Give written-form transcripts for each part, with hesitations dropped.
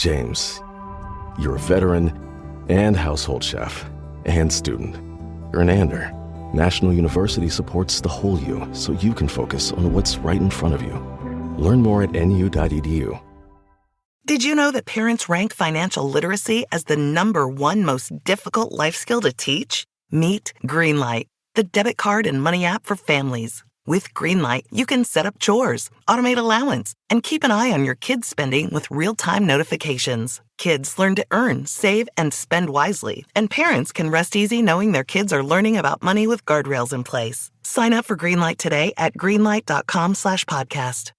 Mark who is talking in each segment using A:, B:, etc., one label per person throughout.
A: James, you're a veteran and household chef and student. You're an Ander. National University supports the whole you so you can focus on what's right in front of you. Learn more at nu.edu.
B: Did you know that parents rank financial literacy as the #1 most difficult life skill to teach? Meet Greenlight, the debit card and money app for families. With Greenlight, you can set up chores, automate allowance, and keep an eye on your kids' spending with real-time notifications. Kids learn to earn, save, and spend wisely, and parents can rest easy knowing their kids are learning about money with guardrails in place. Sign up for Greenlight today at greenlight.com/podcast.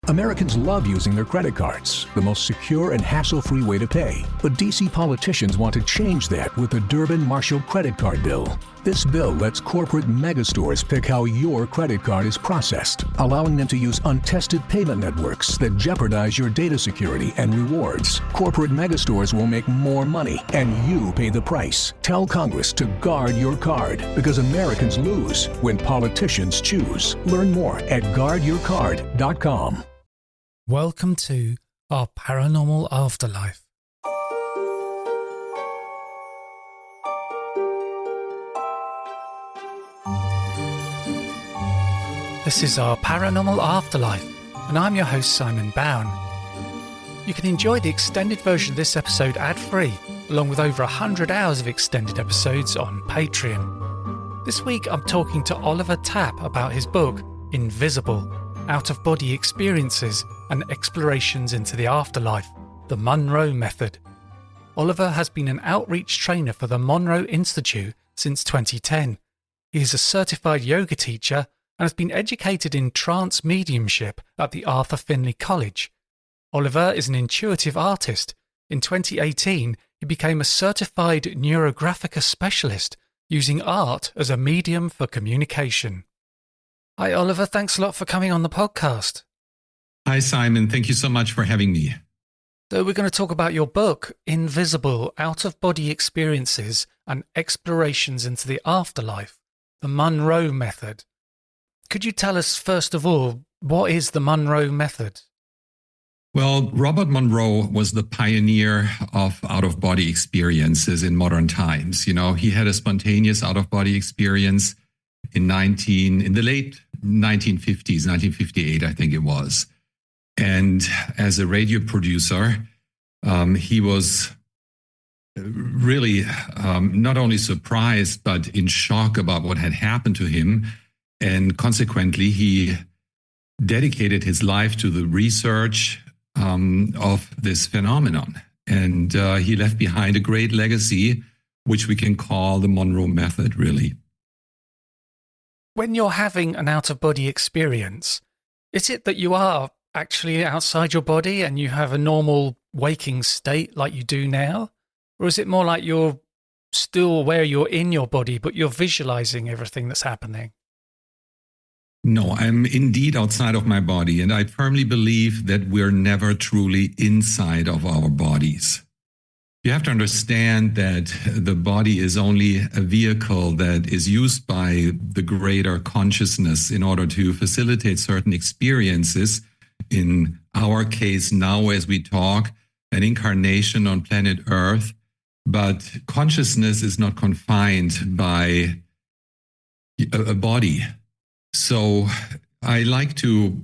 C: Americans love using their credit cards, the most secure and hassle-free way to pay. But D.C. politicians want to change that with the Durbin-Marshall credit card bill. This bill lets corporate megastores pick how your credit card is processed, allowing them to use untested payment networks that jeopardize your data security and rewards. Corporate megastores will make more money, and you pay the price. Tell Congress to guard your card, because Americans lose when politicians choose. Learn more at guardyourcard.com.
D: Welcome to our paranormal afterlife. This is our paranormal afterlife, and I'm your host Simon Bown. You can enjoy the extended version of this episode ad-free, along with over 100 hours of extended episodes on Patreon. This week I'm talking to Oliver Tappe about his book, Invisible, Out-of-Body Experiences and Explorations into the Afterlife, the Monroe Method. Oliver has been an outreach trainer for the Monroe Institute since 2010. He is a certified yoga teacher and has been educated in trance mediumship at the Arthur Findlay College. Oliver is an intuitive artist. In 2018, he became a certified neurographica specialist, using art as a medium for communication. Hi Oliver, thanks a lot for coming on the podcast.
E: Hi Simon, thank you so much for having me.
D: So we're going to talk about your book, Invisible, Out-of-Body Experiences and Explorations into the Afterlife, the Monroe Method. Could you tell us, first of all, what is the Monroe Method?
E: Well, Robert Monroe was the pioneer of out-of-body experiences in modern times. You know, he had a spontaneous out-of-body experience in the late 1950s, 1958, I think it was. And as a radio producer, he was really not only surprised, but in shock about what had happened to him. And consequently, he dedicated his life to the research of this phenomenon. And he left behind a great legacy, which we can call the Monroe Method, really.
D: When you're having an out-of-body experience, is it that you are actually outside your body and you have a normal waking state like you do now? Or is it more like you're still aware you're in your body, but you're visualizing everything that's happening?
E: No, I'm indeed outside of my body, and I firmly believe that we're never truly inside of our bodies. You have to understand that the body is only a vehicle that is used by the greater consciousness in order to facilitate certain experiences. In our case now, as we talk, an incarnation on planet Earth, but consciousness is not confined by a body. So I like to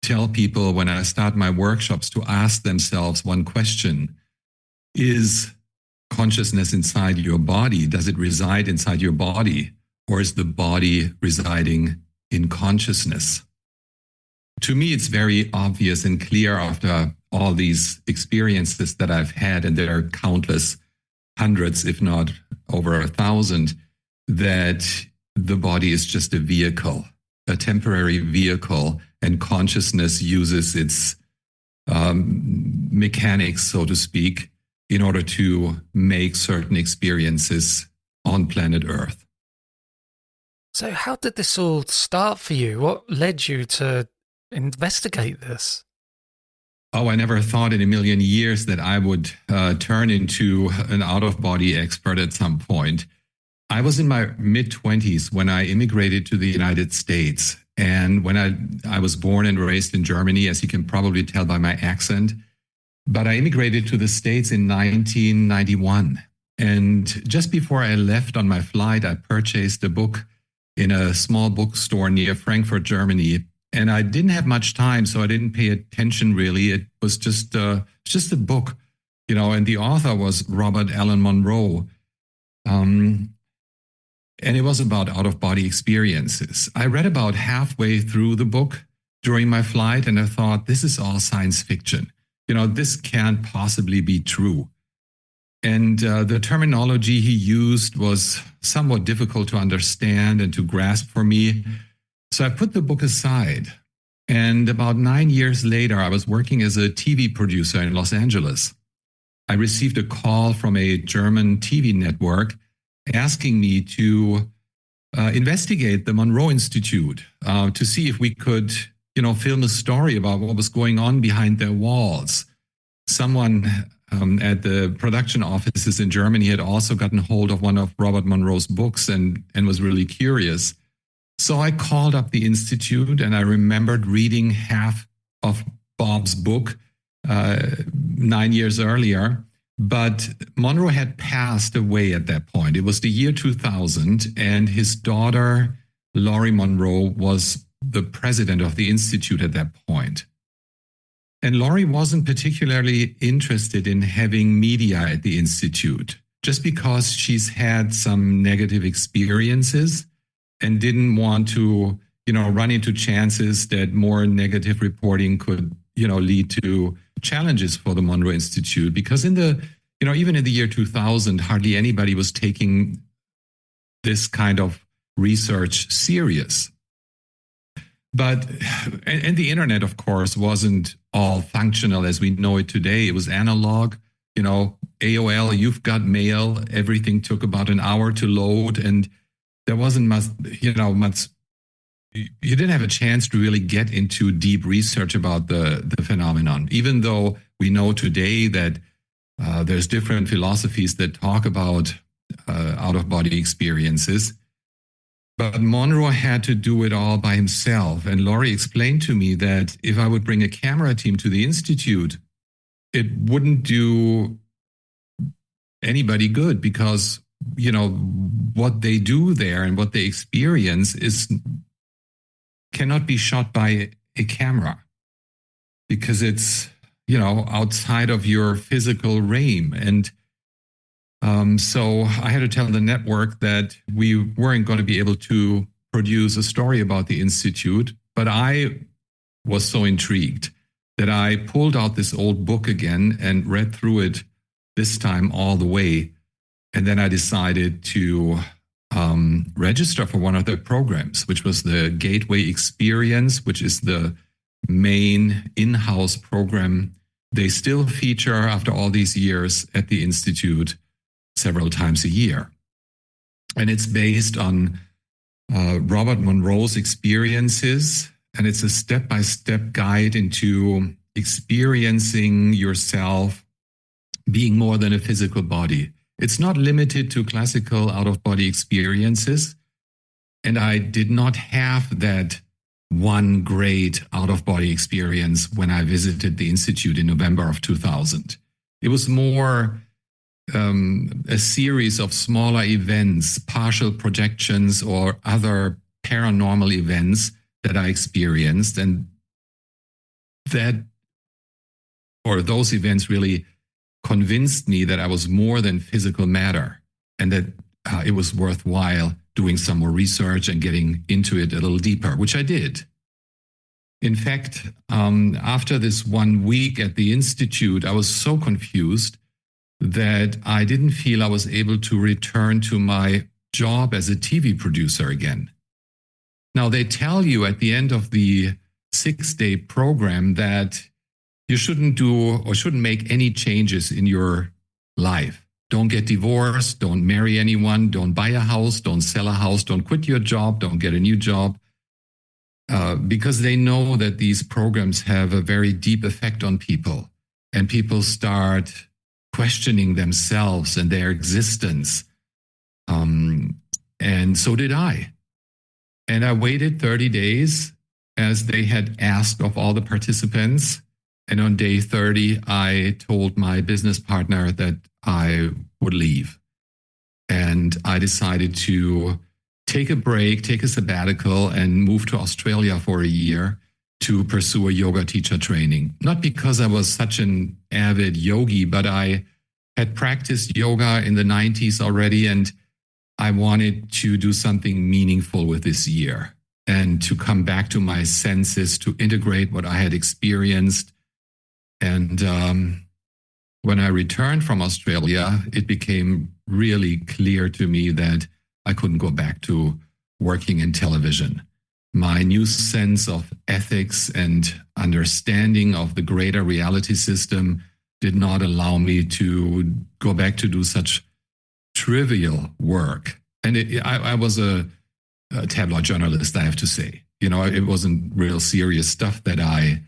E: tell people when I start my workshops to ask themselves one question. Is consciousness inside your body? Does it reside inside your body? Or is the body residing in consciousness? To me, it's very obvious and clear after all these experiences that I've had, and there are countless hundreds, if not over 1,000, that the body is just a vehicle, a temporary vehicle, and consciousness uses its mechanics, so to speak, in order to make certain experiences on planet Earth.
D: So how did this all start for you? What led you to investigate this?
E: Oh, I never thought in a million years that I would turn into an out-of-body expert at some point. I was in my mid-20s when I immigrated to the United States. And when I was born and raised in Germany, as you can probably tell by my accent, But I immigrated to the States in 1991. And just before I left on my flight, I purchased a book in a small bookstore near Frankfurt, Germany. And I didn't have much time, so I didn't pay attention really. It was just a book, and the author was Robert Allen Monroe. And it was about out-of-body experiences. I read about halfway through the book during my flight, and I thought, this is all science fiction. This can't possibly be true. And the terminology he used was somewhat difficult to understand and to grasp for me. So I put the book aside. And about 9 years later, I was working as a TV producer in Los Angeles. I received a call from a German TV network asking me to investigate the Monroe Institute to see if we could, film a story about what was going on behind their walls. Someone at the production offices in Germany had also gotten hold of one of Robert Monroe's books and was really curious. So I called up the Institute, and I remembered reading half of Bob's book 9 years earlier. But Monroe had passed away at that point. It was the year 2000, and his daughter, Laurie Monroe, was the president of the Institute at that point. And Laurie wasn't particularly interested in having media at the Institute, just because she's had some negative experiences and didn't want to, run into chances that more negative reporting could, lead to challenges for the Monroe Institute. Because even in the year 2000, hardly anybody was taking this kind of research serious. But, and the internet, of course, wasn't all functional as we know it today. It was analog, AOL, you've got mail, everything took about an hour to load. And there wasn't much, you didn't have a chance to really get into deep research about the phenomenon, even though we know today that there's different philosophies that talk about out-of-body experiences. But Monroe had to do it all by himself. And Laurie explained to me that if I would bring a camera team to the Institute, it wouldn't do anybody good because, what they do there and what they experience cannot be shot by a camera because it's, outside of your physical realm. And so I had to tell the network that we weren't going to be able to produce a story about the Institute, but I was so intrigued that I pulled out this old book again and read through it this time all the way. And then I decided to register for one of the programs, which was the Gateway Experience, which is the main in-house program they still feature after all these years at the Institute several times a year. And it's based on Robert Monroe's experiences, and it's a step-by-step guide into experiencing yourself being more than a physical body. It's not limited to classical out-of-body experiences, and I did not have that one great out-of-body experience when I visited the Institute in November of 2000. It was more a series of smaller events, partial projections, or other paranormal events that I experienced, and those events really convinced me that I was more than physical matter, and that it was worthwhile doing some more research and getting into it a little deeper, which I did. In fact, after this 1 week at the Institute, I was so confused that I didn't feel I was able to return to my job as a TV producer again. Now, they tell you at the end of the 6-day program that you shouldn't do or shouldn't make any changes in your life. Don't get divorced, don't marry anyone, don't buy a house, don't sell a house, don't quit your job, don't get a new job. Because they know that these programs have a very deep effect on people, and people start questioning themselves and their existence. And so did I. And I waited 30 days as they had asked of all the participants. And on day 30, I told my business partner that I would leave. And I decided to take a break, take a sabbatical, and move to Australia for a year to pursue a yoga teacher training. Not because I was such an avid yogi, but I had practiced yoga in the 90s already, and I wanted to do something meaningful with this year and to come back to my senses, to integrate what I had experienced. And when I returned from Australia, it became really clear to me that I couldn't go back to working in television. My new sense of ethics and understanding of the greater reality system did not allow me to go back to do such trivial work. And I was a tabloid journalist, I have to say. You know, it wasn't real serious stuff that I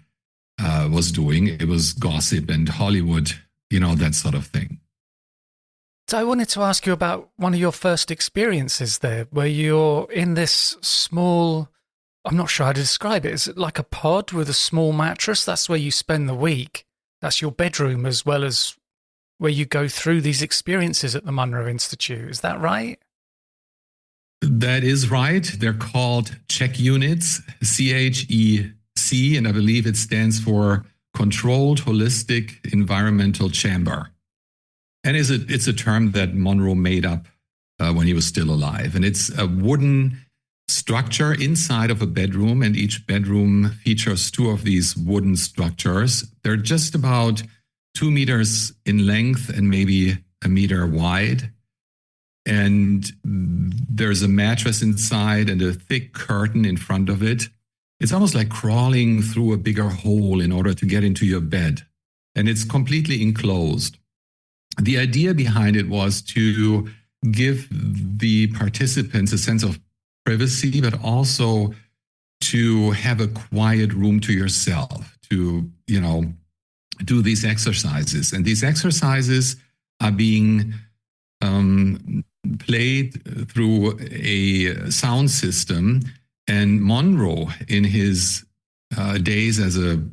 E: was doing. It was gossip and Hollywood, you know, that sort of thing.
D: So I wanted to ask you about one of your first experiences there, where you're in this small, I'm not sure how to describe it. Is it like a pod with a small mattress? That's where you spend the week. That's your bedroom, as well as where you go through these experiences at the Monroe Institute. Is that right?
E: That is right. They're called CHEC units, CHEC, and I believe it stands for Controlled Holistic Environmental Chamber. And it's a term that Monroe made up when he was still alive. And it's a wooden structure inside of a bedroom, and each bedroom features two of these wooden structures. They're just about 2 meters in length and maybe a meter wide. And there's a mattress inside and a thick curtain in front of it. It's almost like crawling through a bigger hole in order to get into your bed. And it's completely enclosed. The idea behind it was to give the participants a sense of privacy, but also to have a quiet room to yourself, to, you know, do these exercises. And these exercises are being played through a sound system. And Monroe, in his days as a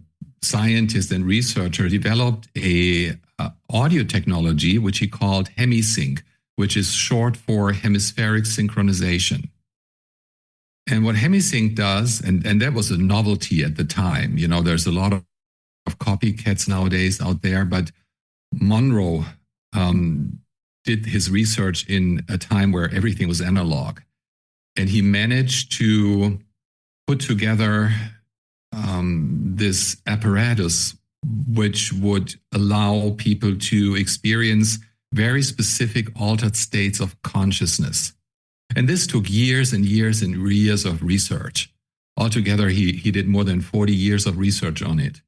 E: scientist and researcher, developed a audio technology, which he called hemisync, which is short for hemispheric synchronization. And what hemisync does, and that was a novelty at the time, you know, there's a lot of copycats nowadays out there, but Monroe did his research in a time where everything was analog. And he managed to put together this apparatus which would allow people to experience very specific altered states of consciousness. And this took years and years and years of research. Altogether, he did more than 40 years of research on it.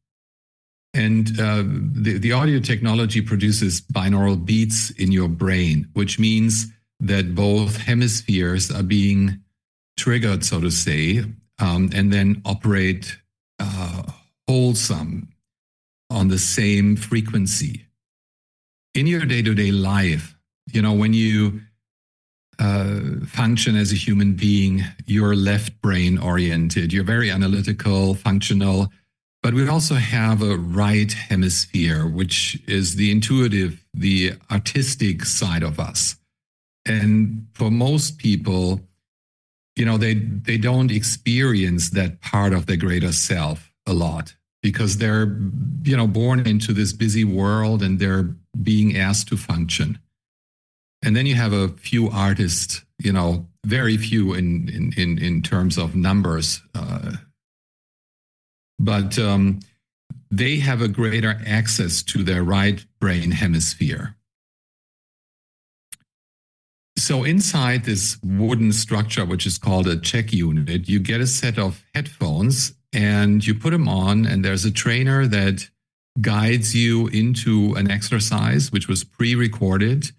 E: And the audio technology produces binaural beats in your brain, which means that both hemispheres are being triggered, so to say, and then operate wholesome on the same frequency. In your day-to-day life, you know, when you function as a human being, you're left brain oriented, you're very analytical, functional, but we also have a right hemisphere, which is the intuitive, the artistic side of us. And for most people, you know, they don't experience that part of their greater self a lot because they're, you know, born into this busy world and they're being asked to function. And then you have a few artists, you know, very few in terms of numbers, but they have a greater access to their right brain hemisphere. So inside this wooden structure, which is called a CHEC unit, you get a set of headphones and you put them on, and there's a trainer that guides you into an exercise, which was pre-recorded.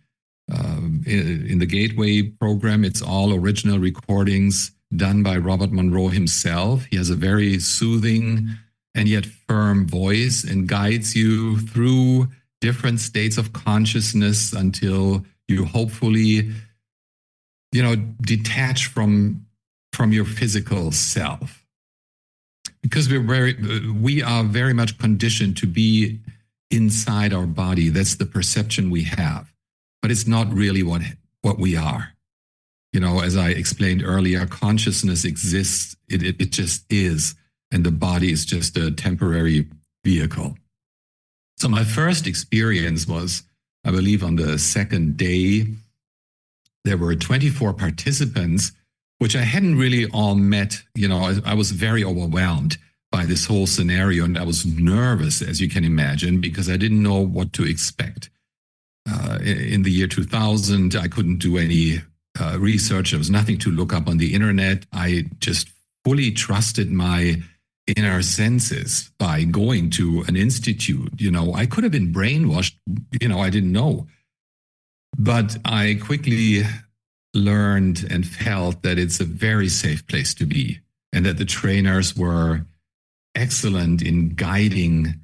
E: In the Gateway program, it's all original recordings done by Robert Monroe himself. He has a very soothing and yet firm voice and guides you through different states of consciousness until you hopefully, you know, detach from your physical self. because we are very much conditioned to be inside our body. That's the perception we have, but it's not really what we are. As I explained earlier, consciousness exists. It just is, and the body is just a temporary vehicle. So my first experience was, I believe, on the second day. There were 24 participants, which I hadn't really all met. I was very overwhelmed by this whole scenario, and I was nervous, as you can imagine, because I didn't know what to expect. In the year 2000, I couldn't do any research. There was nothing to look up on the internet. I just fully trusted my inner senses by going to an institute. I could have been brainwashed. I didn't know. But I quickly learned and felt that it's a very safe place to be, and that the trainers were excellent in guiding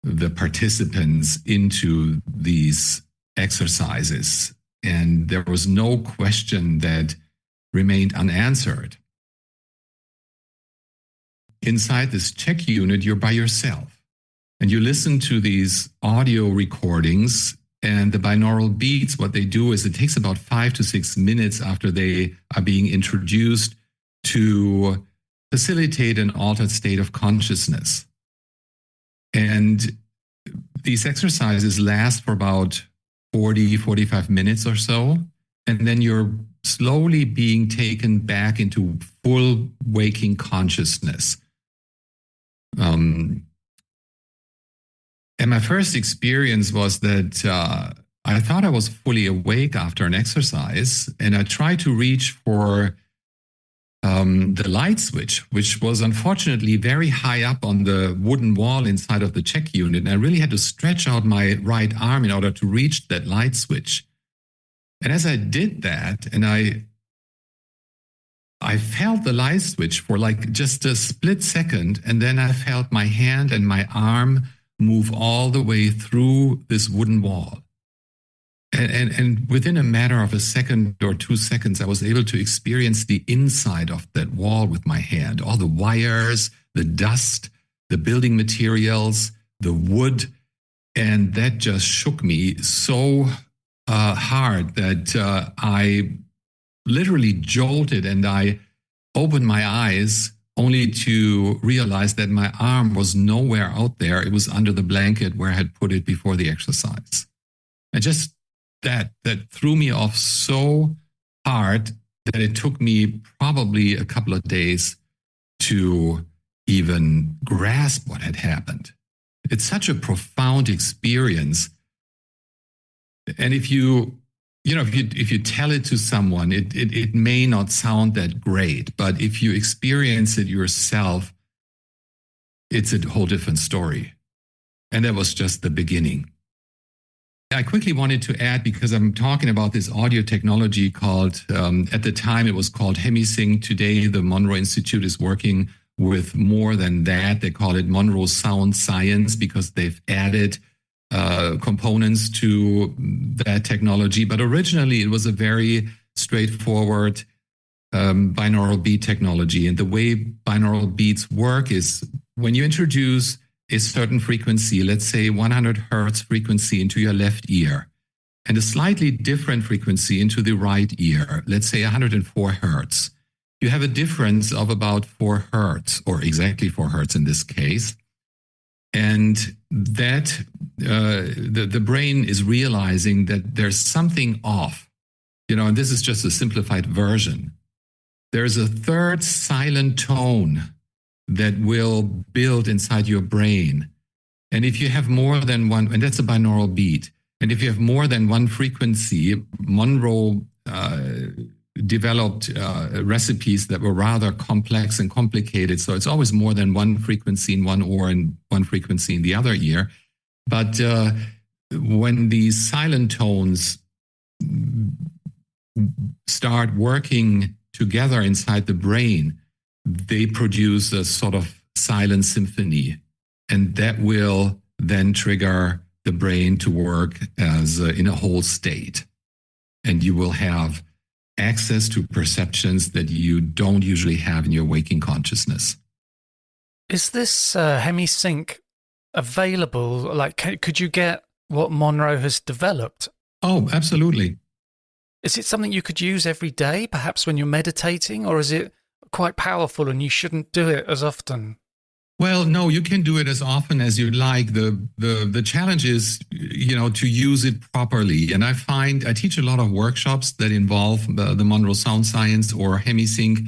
E: the participants into these exercises. And there was no question that remained unanswered. Inside this check unit, you're by yourself, and you listen to these audio recordings. And the binaural beats, what they do is it takes about 5 to 6 minutes after they are being introduced to facilitate an altered state of consciousness. And these exercises last for about 45 minutes or so. And then you're slowly being taken back into full waking consciousness. And my first experience was that I thought I was fully awake after an exercise, and I tried to reach for the light switch, which was unfortunately very high up on the wooden wall inside of the check unit. And I really had to stretch out my right arm in order to reach that light switch. And as I did that, and I felt the light switch for like just a split second, and then I felt my hand and my arm move all the way through this wooden wall. And within a matter of a second or 2 seconds, I was able to experience the inside of that wall with my hand, all the wires, the dust, the building materials, the wood. And that just shook me so hard that I literally jolted, and I opened my eyes only to realize that my arm was nowhere out there. It was under the blanket where I had put it before the exercise. And just that threw me off so hard that it took me probably a couple of days to even grasp what had happened. It's such a profound experience. And if you tell it to someone, it may not sound that great, but if you experience it yourself, it's a whole different story. And that was just the beginning. I quickly wanted to add, because I'm talking about this audio technology called, at the time it was called Hemisync. Today, the Monroe Institute is working with more than that. They call it Monroe Sound Science, because they've added components to that technology. But originally, it was a very straightforward binaural beat technology. And the way binaural beats work is when you introduce a certain frequency, let's say 100 hertz frequency into your left ear, and a slightly different frequency into the right ear, let's say 104 hertz, you have a difference of about 4 hertz, or exactly 4 hertz in this case. And that the brain is realizing that there's something off, and this is just a simplified version. There's a third silent tone that will build inside your brain. And if you have more than one, and that's a binaural beat, and if you have more than one frequency, Monroe developed recipes that were rather complex and complicated. So it's always more than one frequency in one ear and one frequency in the other ear. But when these silent tones start working together inside the brain, they produce a sort of silent symphony. And that will then trigger the brain to work as in a whole state. And you will have access to perceptions that you don't usually have in your waking consciousness.
D: Is this HemiSync available? Like, could you get what Monroe has developed?
E: Oh, absolutely.
D: Is it something you could use every day, perhaps when you're meditating, or is it quite powerful and you shouldn't do it as often?
E: Well, no, you can do it as often as you like. The challenge is, to use it properly. And I teach a lot of workshops that involve the Monroe Sound Science or HemiSync,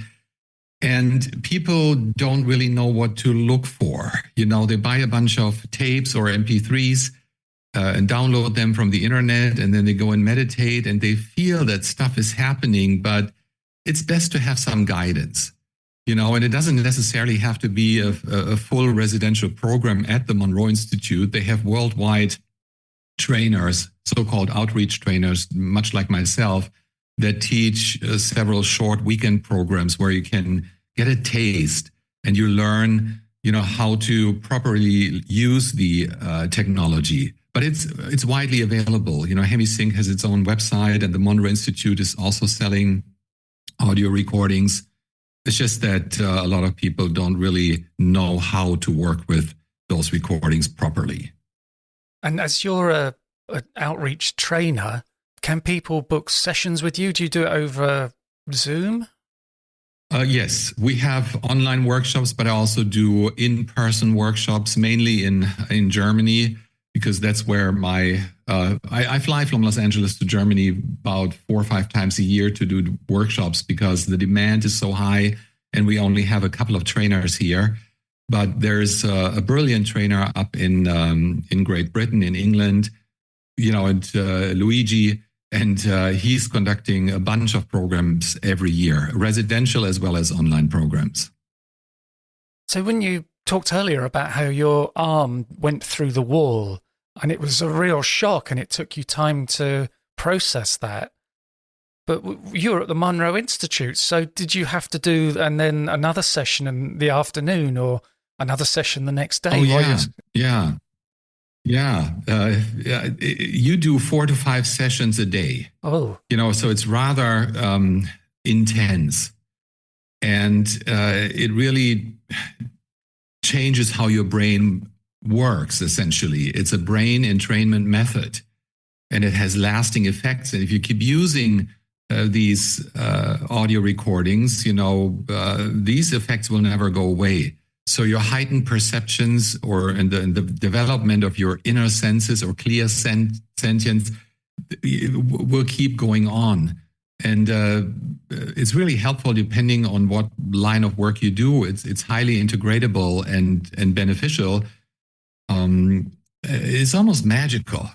E: and people don't really know what to look for. They buy a bunch of tapes or MP3s and download them from the internet, and then they go and meditate, and they feel that stuff is happening, but it's best to have some guidance. And it doesn't necessarily have to be a full residential program at the Monroe Institute. They have worldwide trainers, so-called outreach trainers, much like myself, that teach several short weekend programs where you can get a taste and you learn, how to properly use the technology. But it's widely available. HemiSync has its own website, and the Monroe Institute is also selling audio recordings. It's just that a lot of people don't really know how to work with those recordings properly.
D: And as you're an outreach trainer, can people book sessions with you? Do you do it over Zoom?
E: Yes, we have online workshops, but I also do in-person workshops, mainly in Germany, because that's where I fly from Los Angeles to Germany about 4 or 5 times a year to do workshops because the demand is so high and we only have a couple of trainers here. But there's a brilliant trainer up in Great Britain, in England, and Luigi, and he's conducting a bunch of programs every year, residential as well as online programs.
D: So when you talked earlier about how your arm went through the wall and it was a real shock and it took you time to process that. But you were at the Monroe Institute, so did you have to do and then another session in the afternoon or another session the next day?
E: Oh, yeah. You do 4 to 5 sessions a day.
D: Oh.
E: So it's rather intense. And it really changes how your brain works, essentially. It's a brain entrainment method, and it has lasting effects. And if you keep using these audio recordings, these effects will never go away. So your heightened perceptions and the development of your inner senses or clear sentience will keep going on. And it's really helpful depending on what line of work you do. It's highly integratable and beneficial. It's almost magical.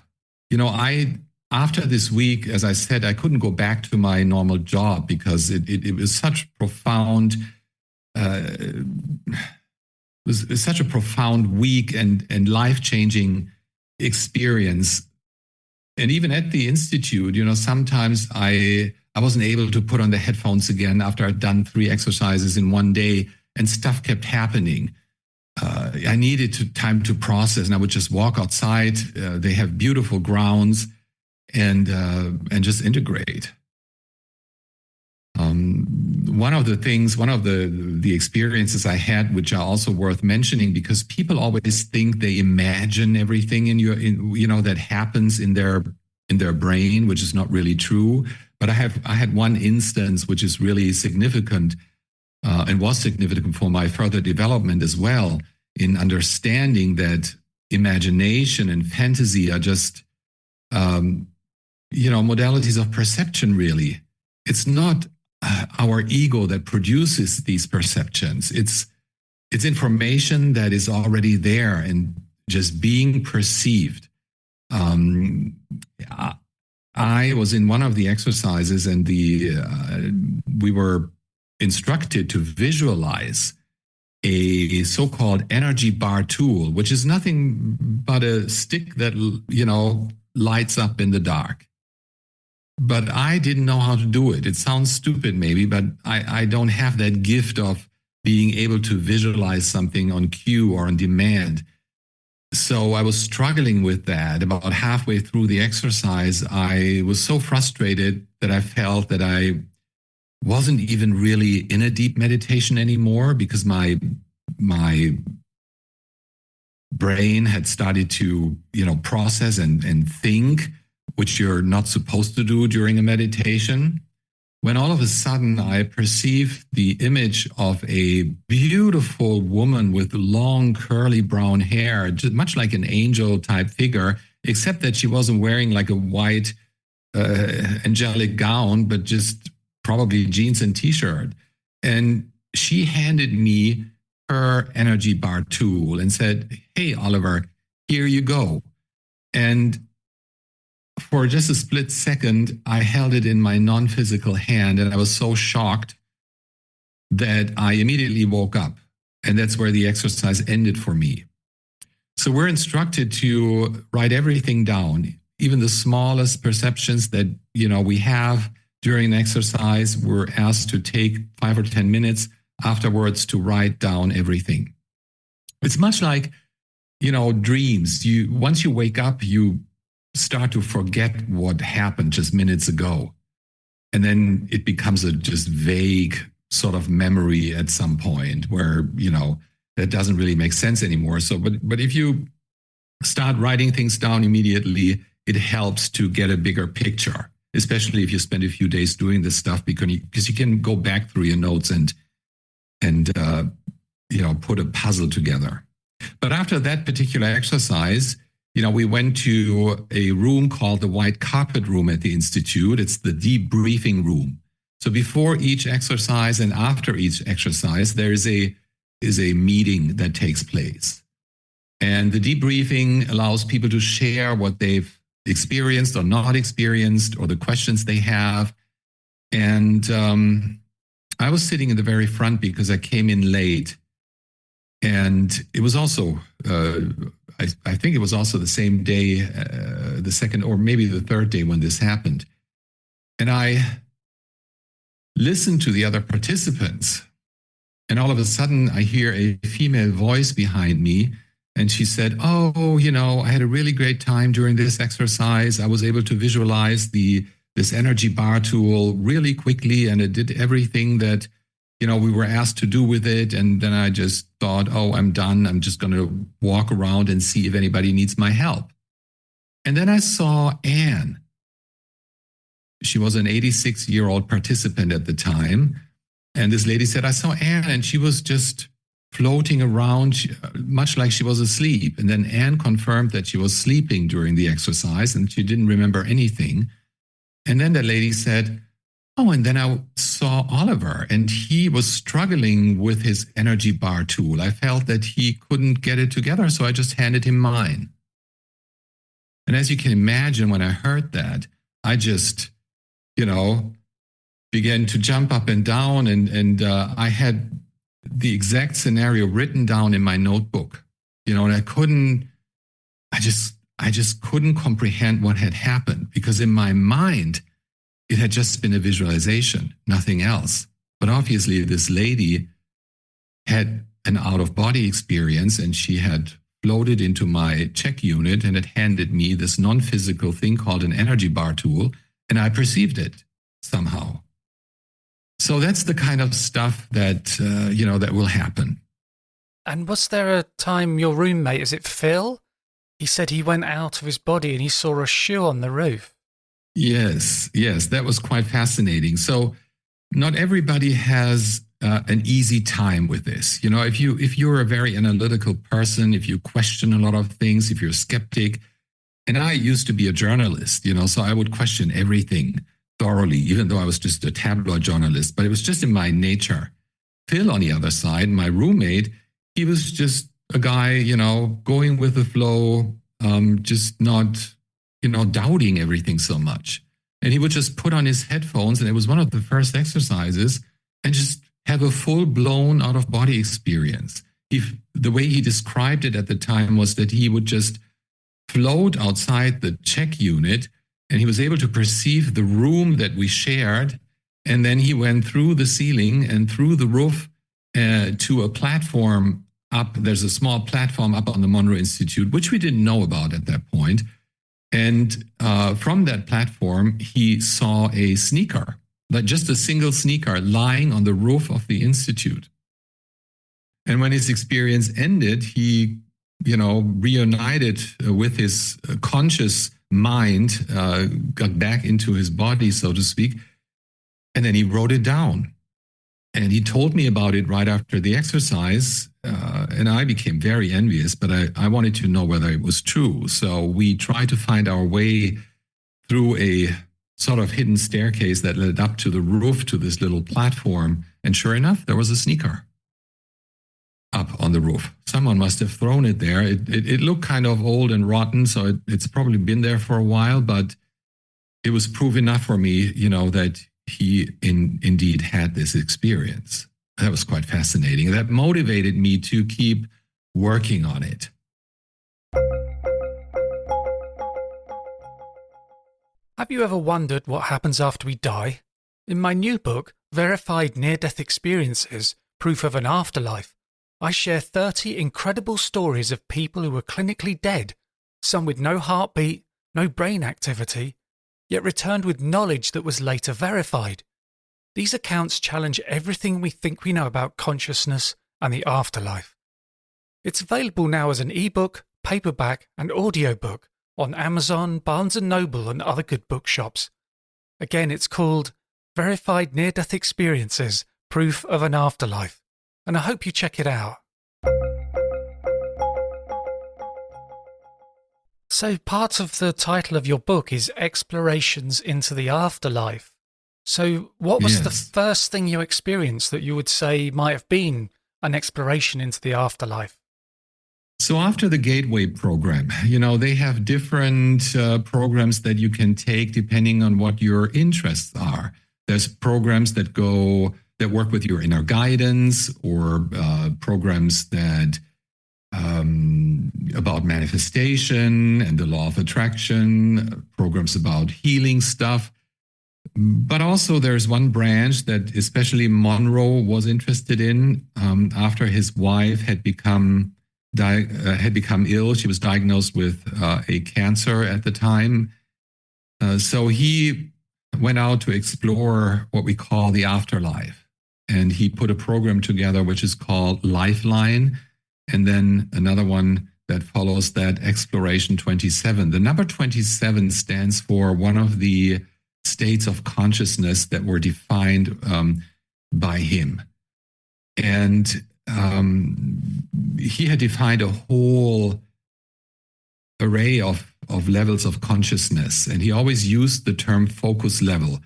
E: After this week, as I said, I couldn't go back to my normal job because it was such profound. It was such a profound week and life-changing experience. And even at the Institute, sometimes I wasn't able to put on the headphones again after I'd done 3 exercises in one day, and stuff kept happening. I needed time to process, and I would just walk outside. They have beautiful grounds, and just integrate. One of the experiences I had, which are also worth mentioning, because people always think they imagine everything that happens in their brain, which is not really true. But I had one instance which is really significant and was significant for my further development as well, in understanding that imagination and fantasy are just modalities of perception. Really, it's not our ego that produces these perceptions. It's information that is already there and just being perceived. I was in one of the exercises, and we were instructed to visualize a so-called energy bar tool, which is nothing but a stick that lights up in the dark. But I didn't know how to do it. It sounds stupid maybe, but I don't have that gift of being able to visualize something on cue or on demand. So I was struggling with that. About halfway through the exercise, I was so frustrated that I felt that I wasn't even really in a deep meditation anymore, because my my brain had started to, process and think, which you're not supposed to do during a meditation, when all of a sudden I perceived the image of a beautiful woman with long curly brown hair, just much like an angel type figure, except that she wasn't wearing like a white angelic gown, but just probably jeans and t-shirt. And she handed me her energy bar tool and said, "Hey, Oliver, here you go." And for just a split second, I held it in my non-physical hand, and I was so shocked that I immediately woke up. And that's where the exercise ended for me. So we're instructed to write everything down, even the smallest perceptions that, we have during an exercise. We're asked to take 5 or 10 minutes afterwards to write down everything. It's much like, dreams. Once you wake up, you start to forget what happened just minutes ago. And then it becomes a just vague sort of memory at some point where, that doesn't really make sense anymore. So, but if you start writing things down immediately, it helps to get a bigger picture, especially if you spend a few days doing this stuff, because you can go back through your notes and put a puzzle together. But after that particular exercise, we went to a room called the white carpet room at the Institute. It's the debriefing room. So before each exercise and after each exercise, there is a meeting that takes place. And the debriefing allows people to share what they've experienced or not experienced, or the questions they have. And I was sitting in the very front because I came in late. And it was also, I think it was also the same day, the second or maybe the third day when this happened. And I listened to the other participants. And all of a sudden, I hear a female voice behind me. And she said, "Oh, I had a really great time during this exercise. I was able to visualize this energy bar tool really quickly, and it did everything that we were asked to do with it. And then I just thought, oh, I'm done. I'm just going to walk around and see if anybody needs my help." And then I saw Anne. She was an 86-year-old participant at the time. And this lady said, "I saw Anne, and she was just floating around, much like she was asleep." And then Anne confirmed that she was sleeping during the exercise and she didn't remember anything. And then the lady said, "Oh, and then I saw Oliver, and he was struggling with his energy bar tool. I felt that he couldn't get it together, so I just handed him mine." And as you can imagine, when I heard that, I just, began to jump up and down, and I had the exact scenario written down in my notebook, and I just couldn't comprehend what had happened, because in my mind, it had just been a visualization, nothing else. But obviously, this lady had an out-of-body experience, and she had floated into my check unit and had handed me this non-physical thing called an energy bar tool, and I perceived it somehow. So that's the kind of stuff that, that will happen.
D: And was there a time your roommate, is it Phil? He said he went out of his body and he saw a shoe on the roof.
E: Yes, that was quite fascinating. So not everybody has an easy time with this. If you're a very analytical person, if you question a lot of things, if you're a skeptic, and I used to be a journalist, so I would question everything thoroughly, even though I was just a tabloid journalist, but it was just in my nature. Phil, on the other side, my roommate, he was just a guy, going with the flow, just not, doubting everything so much. And he would just put on his headphones, and it was one of the first exercises, and just have a full-blown out-of-body experience. The way he described it at the time was that he would just float outside the check unit, and he was able to perceive the room that we shared. And then he went through the ceiling and through the roof to a platform up. There's a small platform up on the Monroe Institute, which we didn't know about at that point. And from that platform, he saw a sneaker, like just a single sneaker lying on the roof of the Institute. And when his experience ended, he, reunited with his conscious mind, got back into his body, so to speak. And then he wrote it down. And he told me about it right after the exercise. And I became very envious, but I wanted to know whether it was true. So we tried to find our way through a sort of hidden staircase that led up to the roof to this little platform. And sure enough, there was a sneaker up on the roof. Someone must have thrown it there. It looked kind of old and rotten, so it's probably been there for a while, but it was proof enough for me, that he indeed had this experience. That was quite fascinating. That motivated me to keep working on it.
D: Have you ever wondered what happens after we die? In my new book, Verified Near-Death Experiences, Proof of an Afterlife, I share 30 incredible stories of people who were clinically dead, some with no heartbeat, no brain activity, yet returned with knowledge that was later verified. These accounts challenge everything we think we know about consciousness and the afterlife. It's available now as an ebook, paperback, and audiobook on Amazon, Barnes & Noble, and other good bookshops. Again, it's called Verified Near-Death Experiences, Proof of an Afterlife, and I hope you check it out. So part of the title of your book is Explorations into the Afterlife. So what was the first thing you experienced that you would say might have been an exploration into the afterlife?
E: So after the Gateway program, they have different programs that you can take depending on what your interests are. There's programs that work with your inner guidance, or programs that about manifestation and the law of attraction, programs about healing stuff. But also there's one branch that especially Monroe was interested in after his wife had become ill. She was diagnosed with a cancer at the time. So he went out to explore what we call the afterlife. And he put a program together which is called Lifeline, and then another one that follows that, Exploration 27. The number 27 stands for one of the states of consciousness that were defined by him. And he had defined a whole array of levels of consciousness, and he always used the term focus level.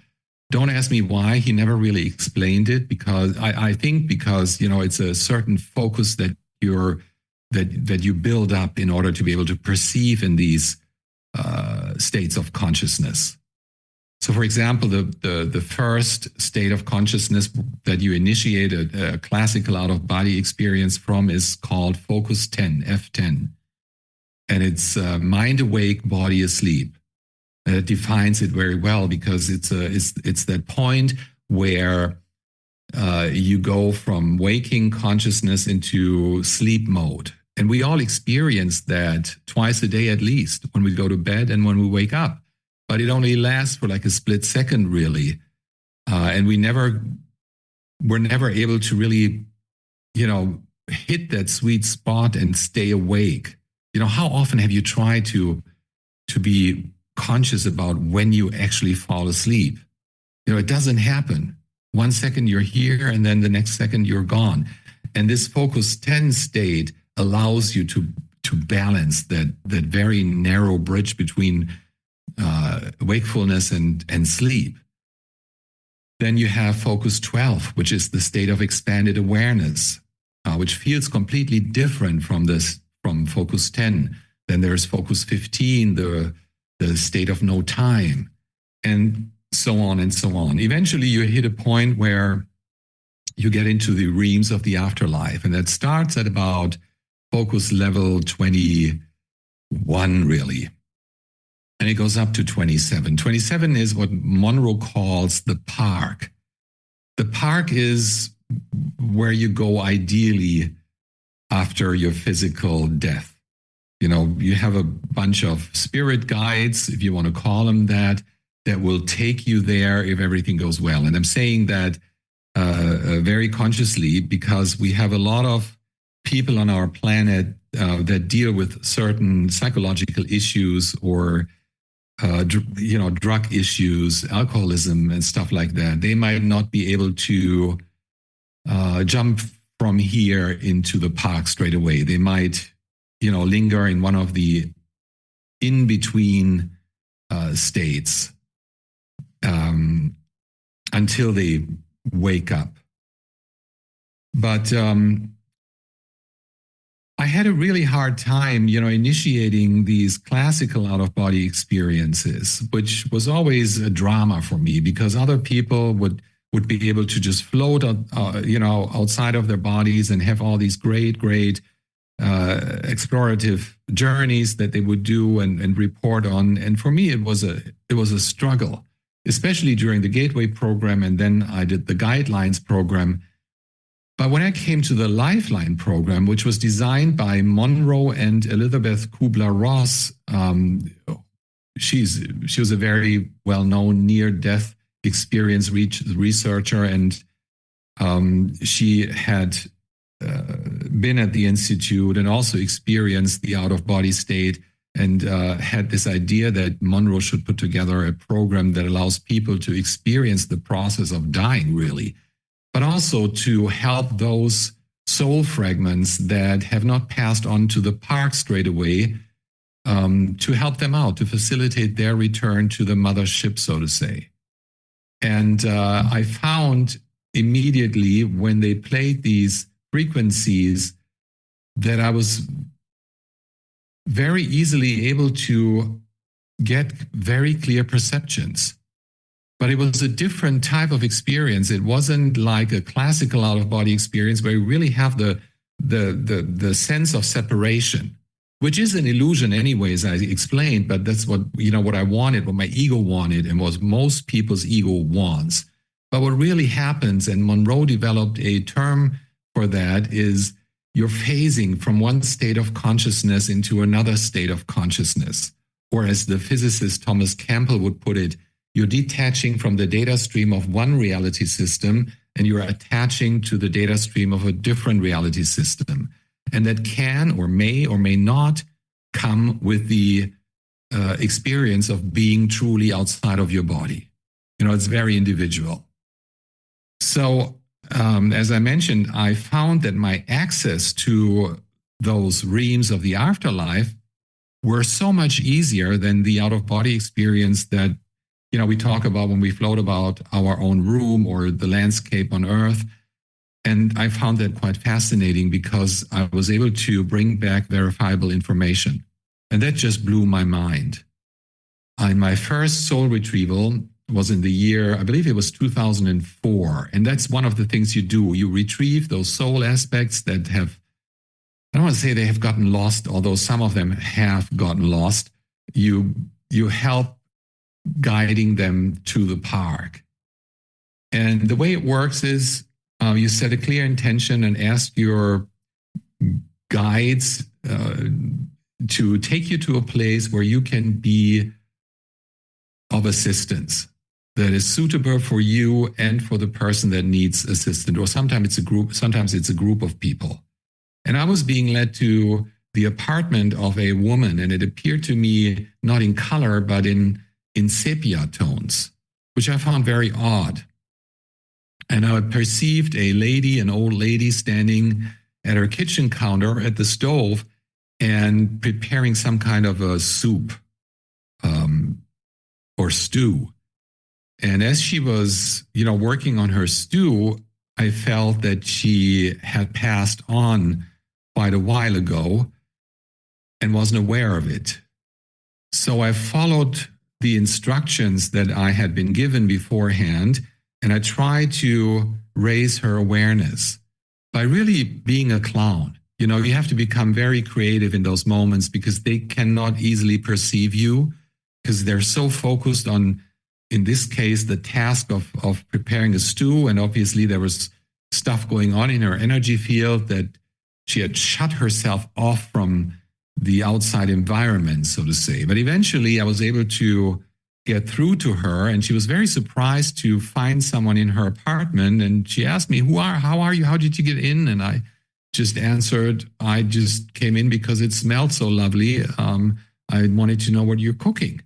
E: Don't ask me why. He never really explained it, because I think it's a certain focus that you build up in order to be able to perceive in these states of consciousness. So, for example, the first state of consciousness that you initiate a classical out-of-body experience from is called Focus 10, F10. And it's mind awake, body asleep. And it defines it very well, because it's that point where you go from waking consciousness into sleep mode. And we all experience that twice a day at least, when we go to bed and when we wake up. But it only lasts for like a split second, really. And we're never able to really, hit that sweet spot and stay awake. How often have you tried to be conscious about when you actually fall asleep? It doesn't happen. 1 second you're here, and then the next second you're gone. And this Focus 10 state allows you to balance that very narrow bridge between wakefulness and sleep. Then you have Focus 12, which is the state of expanded awareness, which feels completely different from Focus 10. Then there's Focus 15, the state of no time, and so on and so on. Eventually you hit a point where you get into the realms of the afterlife, and that starts at about focus level 21, really. And it goes up to 27. 27 is what Monroe calls the park. The park is where you go ideally after your physical death. You have a bunch of spirit guides, if you want to call them that will take you there if everything goes well. And I'm saying that very consciously, because we have a lot of people on our planet that deal with certain psychological issues or drug issues, alcoholism and stuff like that, they might not be able to jump from here into the park straight away. They might, linger in one of the in-between states until they wake up. But I had a really hard time, initiating these classical out-of-body experiences, which was always a drama for me because other people would be able to just float, outside of their bodies and have all these great explorative journeys that they would do and report on. And for me, it was a struggle, especially during the Gateway program, and then I did the Guidelines program. But when I came to the Lifeline program, which was designed by Monroe and Elizabeth Kubler-Ross, she was a very well-known near-death experience researcher, and she had been at the Institute and also experienced the out-of-body state, and had this idea that Monroe should put together a program that allows people to experience the process of dying, really, but also to help those soul fragments that have not passed on to the park straight away, to help them out, to facilitate their return to the mothership, so to say. And I found immediately when they played these frequencies that I was very easily able to get very clear perceptions. But it was a different type of experience. It wasn't like a classical out-of-body experience where you really have the sense of separation, which is an illusion anyways, I explained, but that's what I wanted, what my ego wanted, and what most people's ego wants. But what really happens, and Monroe developed a term for that, is you're phasing from one state of consciousness into another state of consciousness. Or as the physicist Thomas Campbell would put it, you're detaching from the data stream of one reality system and you're attaching to the data stream of a different reality system. And that can or may not come with the experience of being truly outside of your body. It's very individual. So, as I mentioned, I found that my access to those realms of the afterlife were so much easier than the out-of-body experience that we talk about when we float about our own room or the landscape on Earth. And I found that quite fascinating because I was able to bring back verifiable information. And that just blew my mind. And my first soul retrieval was in the year, I believe it was 2004. And that's one of the things you do. You retrieve those soul aspects that have, I don't want to say they have gotten lost, although some of them have gotten lost. You help guiding them to the park. And the way it works is you set a clear intention and ask your guides to take you to a place where you can be of assistance that is suitable for you and for the person that needs assistance. Or sometimes it's a group of people. And I was being led to the apartment of a woman, and it appeared to me not in color, but in sepia tones, which I found very odd. And I perceived an old lady standing at her kitchen counter at the stove and preparing some kind of a soup or stew. And as she was, working on her stew, I felt that she had passed on quite a while ago and wasn't aware of it. So I followed the instructions that I had been given beforehand, and I tried to raise her awareness by really being a clown. You have to become very creative in those moments because they cannot easily perceive you because they're so focused on, in this case, the task of preparing a stew. And obviously there was stuff going on in her energy field that she had shut herself off from the outside environment, so to say. But eventually I was able to get through to her, and she was very surprised to find someone in her apartment. And she asked me, how are you? How did you get in? And I just answered, I just came in because it smelled so lovely. I wanted to know what you're cooking.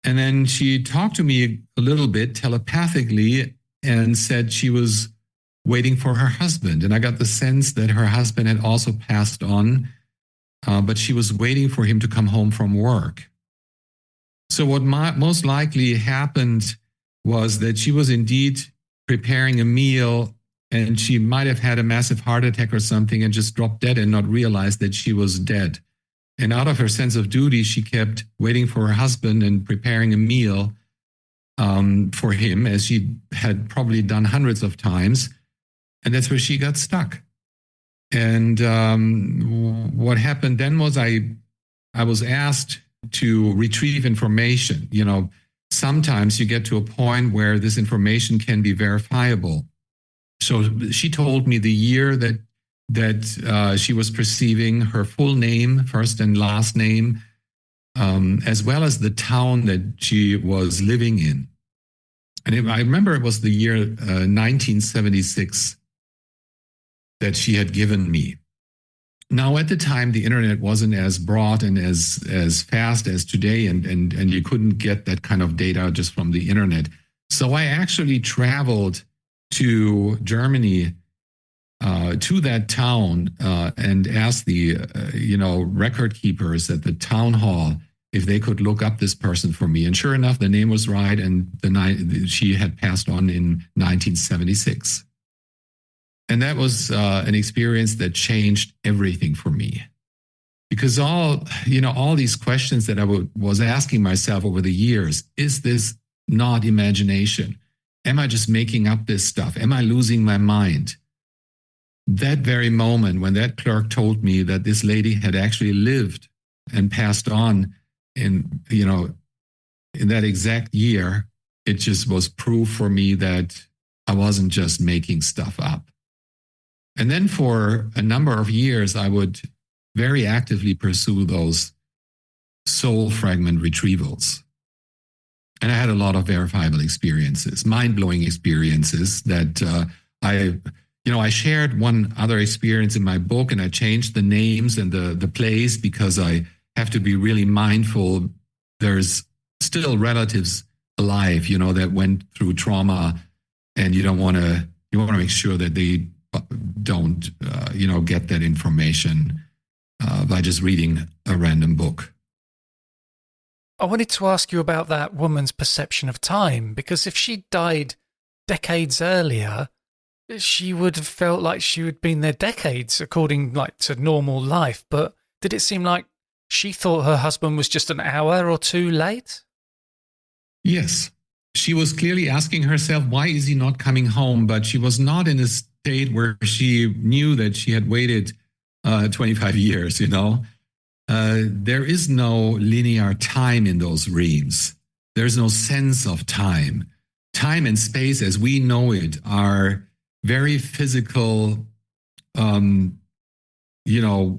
E: And then she talked to me a little bit telepathically and said she was waiting for her husband. And I got the sense that her husband had also passed on, but she was waiting for him to come home from work. So what most likely happened was that she was indeed preparing a meal, and she might have had a massive heart attack or something and just dropped dead and not realized that she was dead. And out of her sense of duty, she kept waiting for her husband and preparing a meal for him, as she had probably done hundreds of times. And that's where she got stuck. And what happened then was I was asked to retrieve information. You know, sometimes you get to a point where this information can be verifiable. So she told me the year that she was perceiving, her full name, first and last name, as well as the town that she was living in. And I remember it was the year 1976 that she had given me. Now, at the time, the internet wasn't as broad and as fast as today, and you couldn't get that kind of data just from the internet. So I actually traveled to Germany, to that town, and asked the record keepers at the town hall if they could look up this person for me. And sure enough, the name was right, and she had passed on in 1976. And that was an experience that changed everything for me. Because all these questions that I was asking myself over the years, is this not imagination? Am I just making up this stuff? Am I losing my mind? That very moment when that clerk told me that this lady had actually lived and passed on in that exact year, it just was proof for me that I wasn't just making stuff up. And then for a number of years, I would very actively pursue those soul fragment retrievals. And I had a lot of verifiable experiences, mind-blowing experiences that I shared one other experience in my book, and I changed the names and the place because I have to be really mindful. There's still relatives alive, that went through trauma, and you want to make sure that they don't, get that information by just reading a random book.
D: I wanted to ask you about that woman's perception of time, because if she died decades earlier, she would have felt like she had been there decades according to normal life. But did it seem like she thought her husband was just an hour or two late?
E: Yes. She was clearly asking herself, why is he not coming home? But she was not in a state where she knew that she had waited 25 years, There is no linear time in those dreams. There's no sense of time. Time and space as we know it are very physical,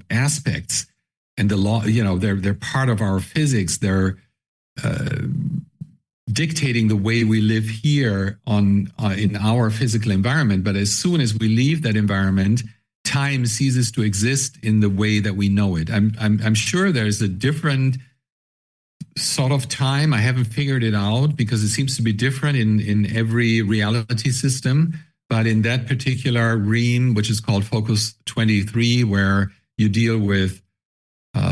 E: aspects. And the law, they're part of our physics. They're dictating the way we live here in our physical environment. But as soon as we leave that environment, time ceases to exist in the way that we know it. I'm sure there's a different sort of time. I haven't figured it out because it seems to be different in every reality system. But in that particular realm, which is called Focus 23, where you deal with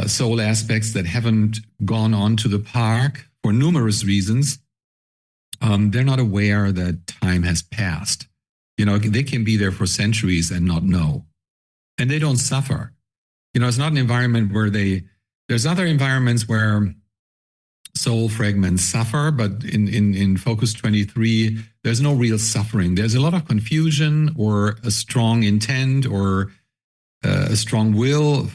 E: soul aspects that haven't gone on to the park for numerous reasons, they're not aware that time has passed. They can be there for centuries and not know. And they don't suffer. It's not an environment where there's other environments where soul fragments suffer, but in Focus 23, there's no real suffering. There's a lot of confusion or a strong intent or a strong will.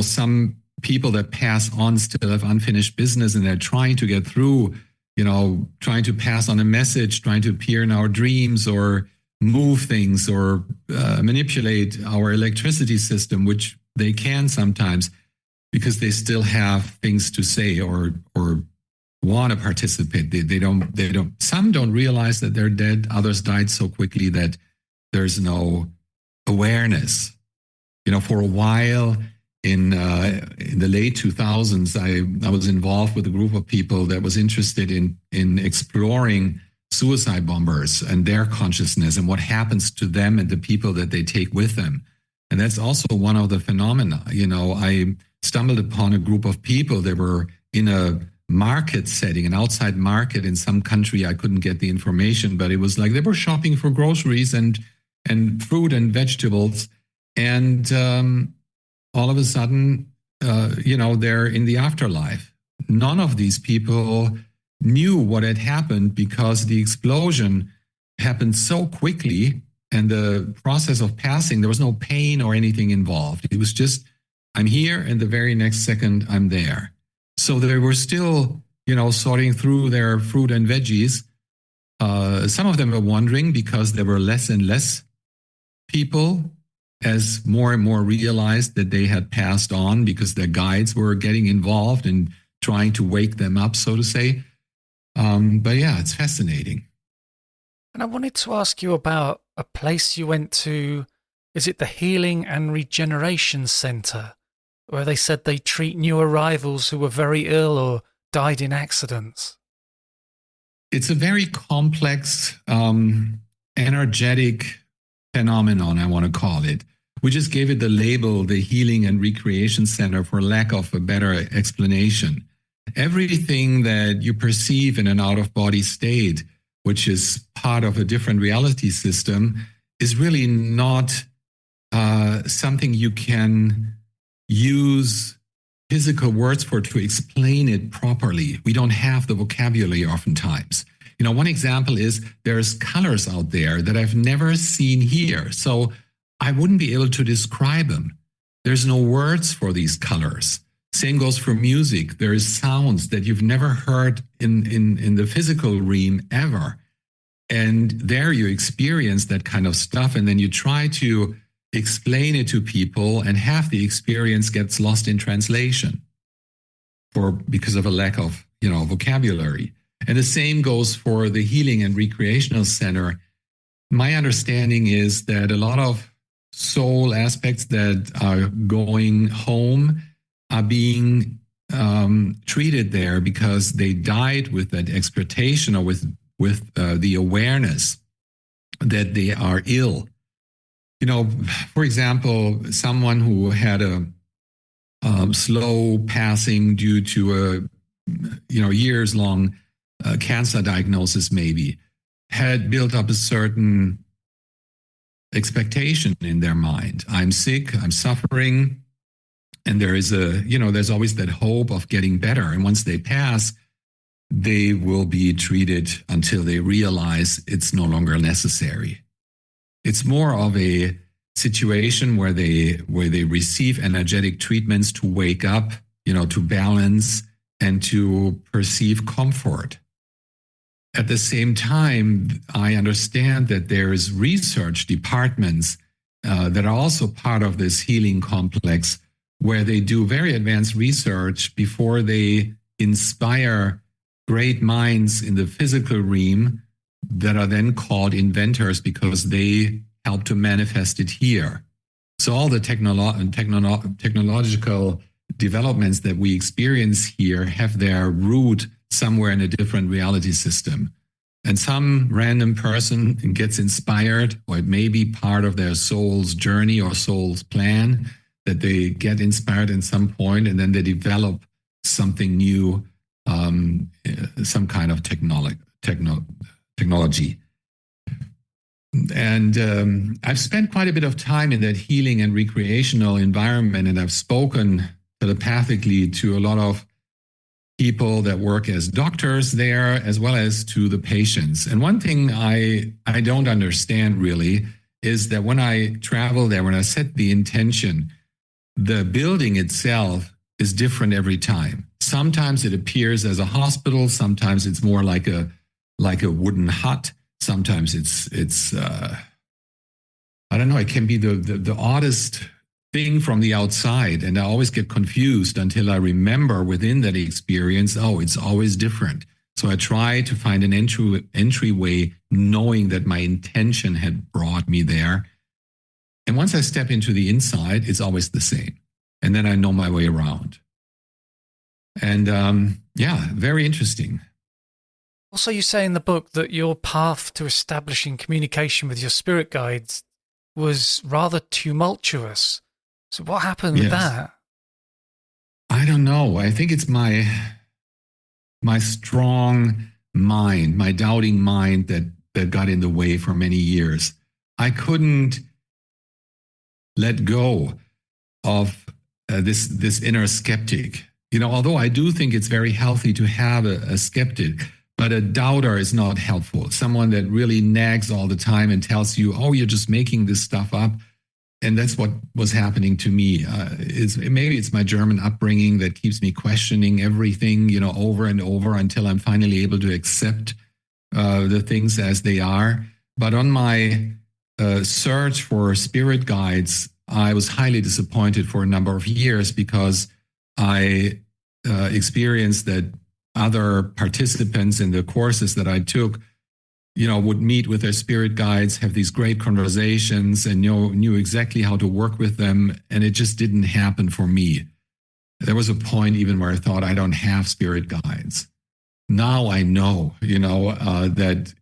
E: Some people that pass on still have unfinished business and they're trying to get through, trying to pass on a message, trying to appear in our dreams or move things or manipulate our electricity system, which they can sometimes because they still have things to say or want to participate. They don't. Some don't realize that they're dead. Others died so quickly that there's no awareness For a while in the late 2000s, I was involved with a group of people that was interested in exploring suicide bombers and their consciousness and what happens to them and the people that they take with them. And that's also one of the phenomena. I stumbled upon a group of people that were in a market setting, an outside market in some country. I couldn't get the information, but it was like they were shopping for groceries and fruit and vegetables. And all of a sudden, they're in the afterlife. None of these people knew what had happened because the explosion happened so quickly, and the process of passing, there was no pain or anything involved. It was just, I'm here, and the very next second, I'm there. So they were still, sorting through their fruit and veggies. Some of them were wondering because there were less and less people as more and more realized that they had passed on, because their guides were getting involved and trying to wake them up, so to say. But yeah, it's fascinating.
D: And I wanted to ask you about a place you went to. Is it the Healing and Regeneration Center, where they said they treat new arrivals who were very ill or died in accidents?
E: It's a very complex, energetic phenomenon, I want to call it. We just gave it the label, the Healing and Recreation Center, for lack of a better explanation. Everything that you perceive in an out-of-body state, which is part of a different reality system, is really not something you can use physical words for to explain it properly. We don't have the vocabulary oftentimes. One example is there's colors out there that I've never seen here, so I wouldn't be able to describe them. There's no words for these colors. Same goes for music. There is sounds that you've never heard in the physical realm ever. And there you experience that kind of stuff, and then you try to explain it to people, and half the experience gets lost in translation because of a lack of vocabulary. And the same goes for the Healing and Recreational Center. My understanding is that a lot of soul aspects that are going home are being treated there because they died with that expectation, or with the awareness that they are ill. For example, someone who had a slow passing due to a years-long cancer diagnosis, maybe, had built up a certain expectation in their mind. I'm sick, I'm suffering, and there is there's always that hope of getting better. And once they pass, they will be treated until they realize it's no longer necessary. It's more of a situation where they receive energetic treatments to wake up, to balance and to perceive comfort. At the same time, I understand that there is research departments that are also part of this healing complex, where they do very advanced research before they inspire great minds in the physical realm that are then called inventors, because they help to manifest it here. So all the technological developments that we experience here have their root somewhere in a different reality system. And some random person gets inspired, or it may be part of their soul's journey or soul's plan, that they get inspired at some point, and then they develop something new, some kind of technology. And I've spent quite a bit of time in that healing and recreational environment, and I've spoken telepathically to a lot of people that work as doctors there, as well as to the patients. And one thing I don't understand really is that when I travel there, when I set the intention, the building itself is different every time. Sometimes it appears as a hospital. Sometimes it's more like a wooden hut. Sometimes it's I don't know. It can be the oddest thing from the outside, and I always get confused until I remember within that experience, it's always different. So I try to find an entryway, knowing that my intention had brought me there. And once I step into the inside, it's always the same. And then I know my way around. And very interesting.
D: Also, you say in the book that your path to establishing communication with your spirit guides was rather tumultuous. So what happened with that?
E: I don't know. I think it's my strong mind, my doubting mind that got in the way for many years. I couldn't let go of this inner skeptic. Although I do think it's very healthy to have a skeptic, but a doubter is not helpful. Someone that really nags all the time and tells you, oh, you're just making this stuff up. And that's what was happening to me. Maybe it's my German upbringing that keeps me questioning everything, over and over until I'm finally able to accept the things as they are. But on my search for spirit guides, I was highly disappointed for a number of years because I experienced that other participants in the courses that I took, would meet with their spirit guides, have these great conversations, and knew exactly how to work with them. And it just didn't happen for me. There was a point even where I thought I don't have spirit guides. Now I know, that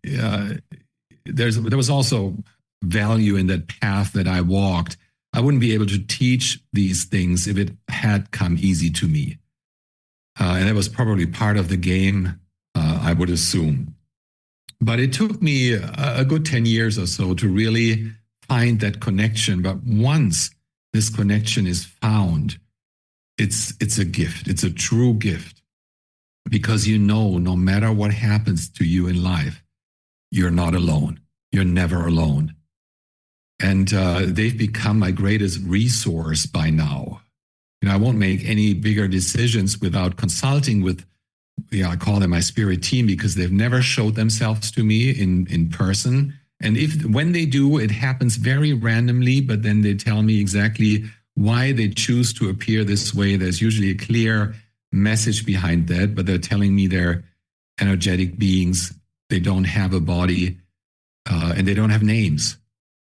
E: there was also value in that path that I walked. I wouldn't be able to teach these things if it had come easy to me. And that was probably part of the game, I would assume. But it took me a good 10 years or so to really find that connection. But once this connection is found, it's a gift. It's a true gift. Because no matter what happens to you in life, you're not alone. You're never alone. And they've become my greatest resource by now. I won't make any bigger decisions without consulting with, I call them my spirit team, because they've never showed themselves to me in person. And when they do, it happens very randomly, but then they tell me exactly why they choose to appear this way. There's usually a clear message behind that, but they're telling me they're energetic beings. They don't have a body, and they don't have names.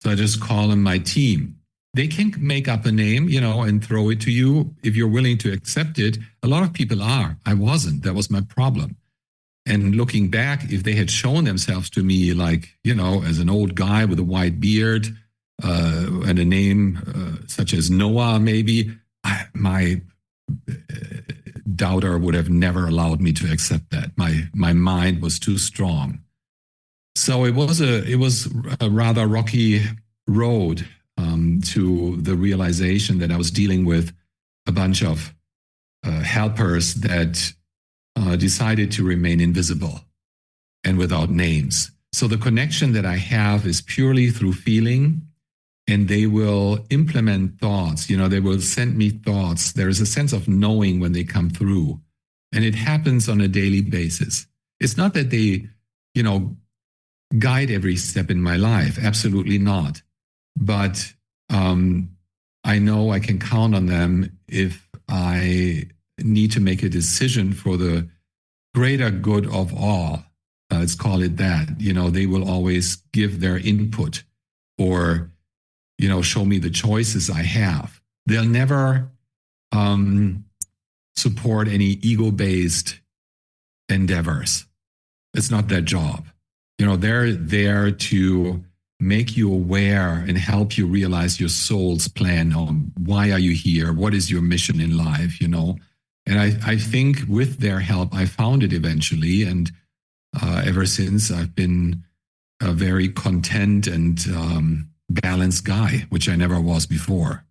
E: So I just call them my team. They can make up a name, and throw it to you if you're willing to accept it. A lot of people are. I wasn't. That was my problem. And looking back, if they had shown themselves to me like, as an old guy with a white beard and a name such as Noah, maybe, my doubter would have never allowed me to accept that. My mind was too strong. So it was a rather rocky road to the realization that I was dealing with a bunch of helpers that decided to remain invisible and without names. So the connection that I have is purely through feeling, and they will implement thoughts. They will send me thoughts. There is a sense of knowing when they come through, and it happens on a daily basis. It's not that they, guide every step in my life. Absolutely not. But I know I can count on them if I need to make a decision for the greater good of all. Let's call it that. They will always give their input or, show me the choices I have. They'll never support any ego-based endeavors. It's not their job. They're there to make you aware and help you realize your soul's plan on why are you here? What is your mission in life, And I think with their help, I found it eventually. And ever since, I've been a very content and balanced guy, which I never was before.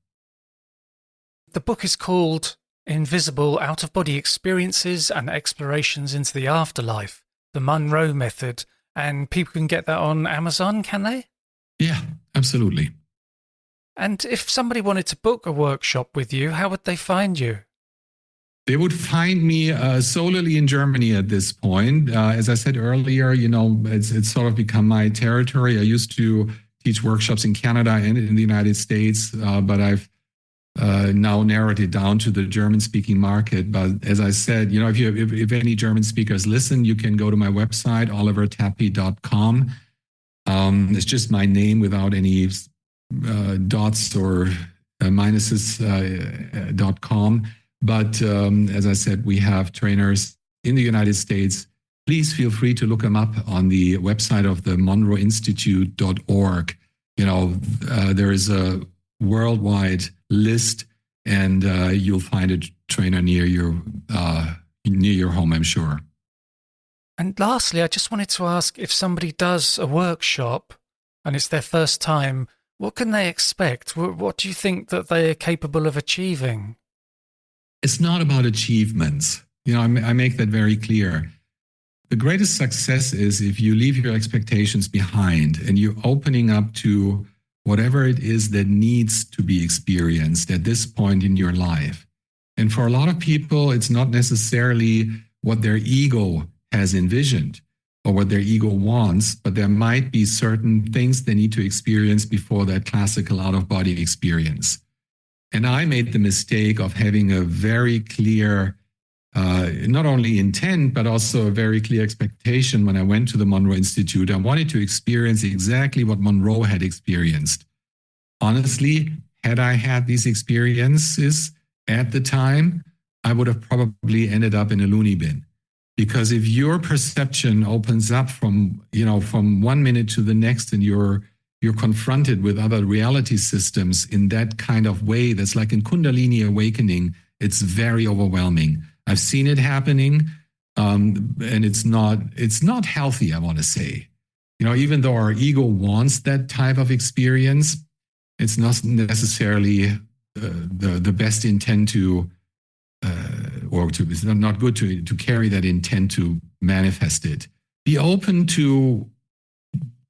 D: The book is called Invisible Out-of-Body Experiences and Explorations into the Afterlife, the Monroe Method. And people can get that on Amazon, can they?
E: Yeah, absolutely.
D: And if somebody wanted to book a workshop with you, how would they find you?
E: They would find me solely in Germany at this point. As I said earlier, it's sort of become my territory. I used to teach workshops in Canada and in the United States, but I've now narrowed it down to the German-speaking market. But as I said, if any German speakers listen, you can go to my website, olivertappe.com. It's just my name without any dots or minuses.com. But as I said, we have trainers in the United States. Please feel free to look them up on the website of the Monroe Institute.org. There is a worldwide list, and you'll find a trainer near your home, I'm sure.
D: And lastly, I just wanted to ask, if somebody does a workshop and it's their first time, what can they expect? What do you think that they are capable of achieving?
E: It's not about achievements. I make that very clear. The greatest success is if you leave your expectations behind and you're opening up to whatever it is that needs to be experienced at this point in your life. And for a lot of people, it's not necessarily what their ego has envisioned or what their ego wants, but there might be certain things they need to experience before that classical out-of-body experience. And I made the mistake of having a very clear, not only intent, but also a very clear expectation when I went to the Monroe Institute. I wanted to experience exactly what Monroe had experienced. Honestly, had I had these experiences at the time, I would have probably ended up in a loony bin. Because if your perception opens up from 1 minute to the next and you're confronted with other reality systems in that kind of way, that's like in Kundalini awakening, it's very overwhelming. I've seen it happening, and it's not healthy, I want to say. Even though our ego wants that type of experience, it's not necessarily the best intent it's not good to carry that intent to manifest it. Be open to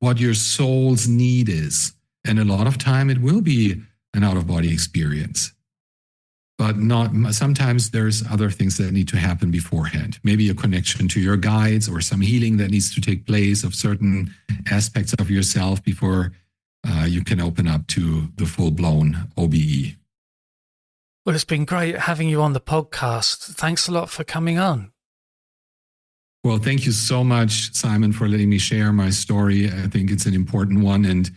E: what your soul's need is. And a lot of time it will be an out-of-body experience. But sometimes there's other things that need to happen beforehand. Maybe a connection to your guides or some healing that needs to take place of certain aspects of yourself before you can open up to the full-blown OBE.
D: Well, it's been great having you on the podcast. Thanks a lot for coming on.
E: Well, thank you so much, Simon, for letting me share my story. I think it's an important one. And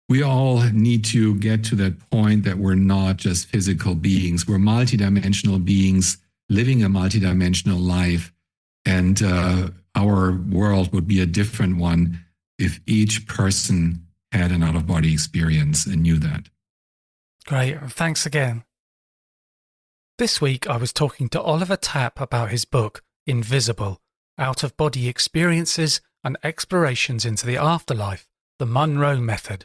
E: we all need to get to that point that we're not just physical beings. We're multidimensional beings living a multidimensional life. And our world would be a different one if each person had an out-of-body experience and knew that.
D: Great. Thanks again. This week, I was talking to Oliver Tappe about his book, Invisible, Out-of-Body Experiences and Explorations into the Afterlife, the Monroe Method.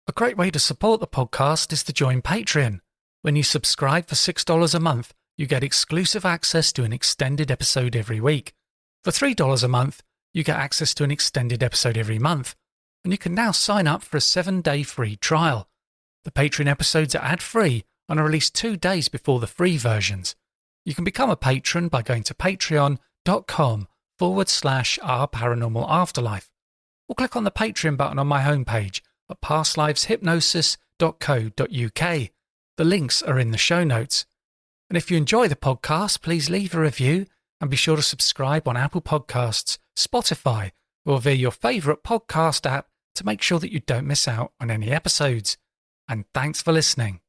D: A great way to support the podcast is to join Patreon. When you subscribe for $6 a month, you get exclusive access to an extended episode every week. For $3 a month, you get access to an extended episode every month. And you can now sign up for a 7-day free trial. The Patreon episodes are ad-free and are released 2 days before the free versions. You can become a patron by going to patreon.com/Our Paranormal Afterlife, or click on the Patreon button on my homepage at pastliveshypnosis.co.uk. The links are in the show notes. And if you enjoy the podcast, please leave a review and be sure to subscribe on Apple Podcasts, Spotify, or via your favourite podcast app to make sure that you don't miss out on any episodes. And thanks for listening.